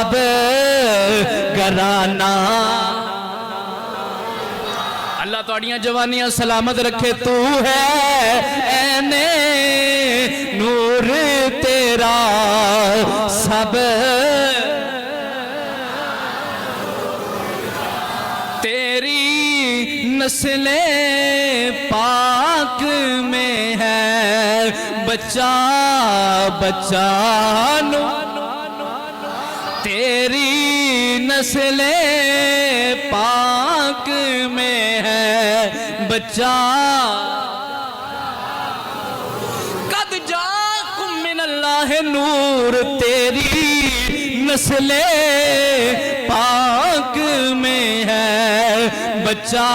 सब घराना। अल्लाह तुहाड़ियां जवानियां सलामत रखे। तू है ऐने नूर तेरा सब तेरी नस्लें पाक में है। बच्चा बच्चा नो तेरी नस्लें पाक में है। बच्चा कद जाकुम मिनल्लाह नूर तेरी नस्लें पाक में है। बच्चा